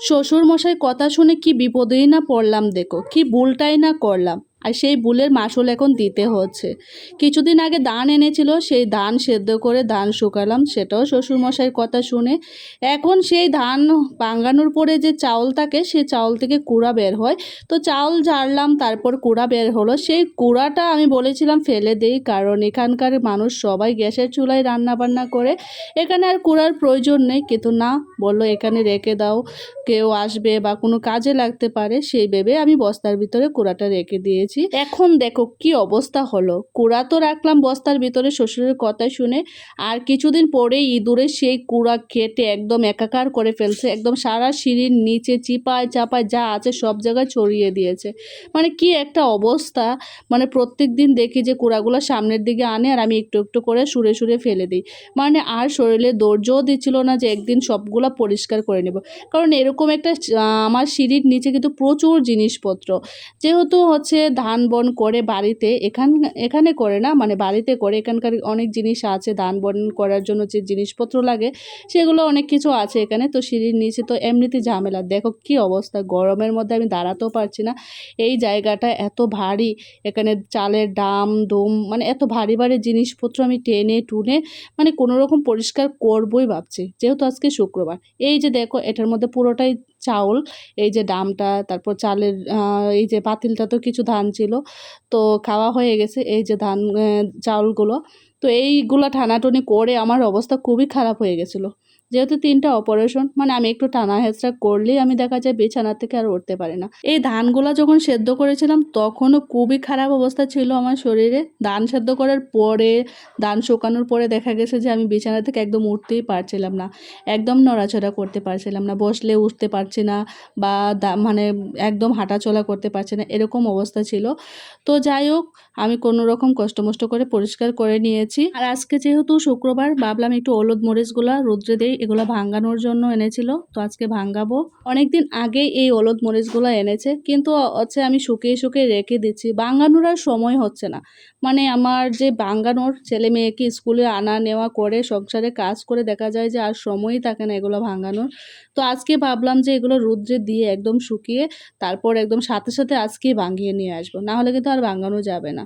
শ্বশুর মশাই কথা শুনে কি বিপদেই না পড়লাম, দেখো কি ভুলটাই না করলাম। আর সেই ভুলের মাসুল এখন দিতে হচ্ছে। কিছুদিন আগে ধান এনেছিল, সেই ধান সেদ্ধ করে ধান শুকালাম, সেটাও শ্বশুর মশাইয়ের কথা শুনে। এখন সেই ধান ভাঙানোর পরে যে চাউল থাকে, সেই চাউল থেকে কুড়া বের হয়। তো চাউল ঝাড়লাম, তারপর কুড়া বের হলো। সেই কুড়াটা আমি বলেছিলাম ফেলে দেই, কারণ এখানকার মানুষ সবাই গ্যাসের চুলায় রান্না বান্না করে, এখানে আর কুড়ার প্রয়োজন নেই। কিন্তু না, বললো এখানে রেখে দাও, কেউ আসবে বা কোনো কাজে লাগতে পারে, সেই ভেবে আমি বস্তার ভিতরে কুড়াটা রেখে দিয়েছি। এখন দেখো কি অবস্থা হলো। কুড়া তো রাখলাম বস্তার ভিতরে শ্বশুরের কথা শুনে, আর কিছুদিন পরেই ইঁদুরে সেই কুড়া কেটে একদম একাকার করে ফেলছে। একদম সারা সিঁড়ির নিচে চিপায় চাপায় যা আছে সব জায়গায় ছড়িয়ে দিয়েছে। মানে কি একটা অবস্থা। মানে প্রত্যেক দিন দেখি যে কুড়াগুলো সামনের দিকে আনে, আর আমি একটু একটু করে সুরে সুরে ফেলে দিই। মানে আর শরীরে ধৈর্যও দিচ্ছিল না যে একদিন সবগুলা পরিষ্কার করে নেব। কারণ এরকম একটা আমার সিঁড়ির নিচে কিন্তু প্রচুর জিনিসপত্র। যেহেতু হচ্ছে ধান বন করে বাড়িতে, এখানে করে না, মানে বাড়িতে করে। এখানকার অনেক জিনিস আছে ধান বন করার জন্য যে জিনিসপত্র লাগে, সেগুলো অনেক কিছু আছে এখানে। তো সিঁড়ির নিচে তো এমনিতে ঝামেলা। দেখো কি অবস্থা, গরমের মধ্যে আমি দাঁড়াতেও পারছি না। এই জায়গাটা এত ভারী, এখানে চালের ডাম ডুম, মানে এত ভারী ভারী জিনিসপত্র আমি টেনে টুনে মানে কোনো রকম পরিষ্কার করবই ভাবছি, যেহেতু আজকে শুক্রবার। এই যে দেখো, এটার মধ্যে পুরোটাই চাউল। এই যে ডামটা, তারপর চালের এই যে পাতিলটা তো কিছু ধান ছিল, তো খাওয়া হয়ে গেছে। এই যে ধান চাউলগুলো, তো এইগুলো টানাটুনি করে আমার অবস্থা খুবই খারাপ হয়ে গেছিলো। যেহেতু 3টা অপারেশন, মানে আমি একটু টানা হেঁচড়া করলেই আমি দেখা যায় বিছানা থেকে আর উঠতে পারি না। এই ধানগুলো যখন সেদ্ধ করেছিলাম তখনও খুবই খারাপ অবস্থা ছিল আমার শরীরে। ধান সেদ্ধ করার পরে, ধান শুকানোর পরে দেখা গেছে যে আমি বিছানা থেকে একদম উঠতেই পারছিলাম না, একদম নড়াচড়া করতে পারছিলাম না, বসলে উঠতে পারছি না, বা মানে একদম হাঁটাচলা করতে পারছি না, এরকম অবস্থা ছিল। তো যাই হোক, আমি কোনো রকম কষ্টমষ্ট করে পরিষ্কার করে নিয়েছি। আর আজকে যেহেতু শুক্রবার, ভাবলাম একটু হলুদ মরিচগুলা রোদ্রে দেই, এগুলো ভাঙানোর জন্য এনেছিল, তো আজকে ভাঙাবো। অনেকদিন আগেই এই হলুদ মরিচগুলো এনেছে, কিন্তু হচ্ছে আমি শুকিয়ে শুকিয়ে রেখে দিচ্ছি, ভাঙানোর আর সময় হচ্ছে না। মানে আমার যে ভাঙানোর, ছেলে মেয়েকে স্কুলে আনা নেওয়া করে, সংসারে কাজ করে, দেখা যায় যে আর সময়ই থাকে না এগুলো ভাঙানোর। তো আজকে ভাবলাম যে এগুলো রোদ্রে দিয়ে একদম শুকিয়ে তারপর একদম সাথে সাথে আজকেই ভাঙিয়ে নিয়ে আসবো, না হলে কিন্তু আর ভাঙানো যাবে না।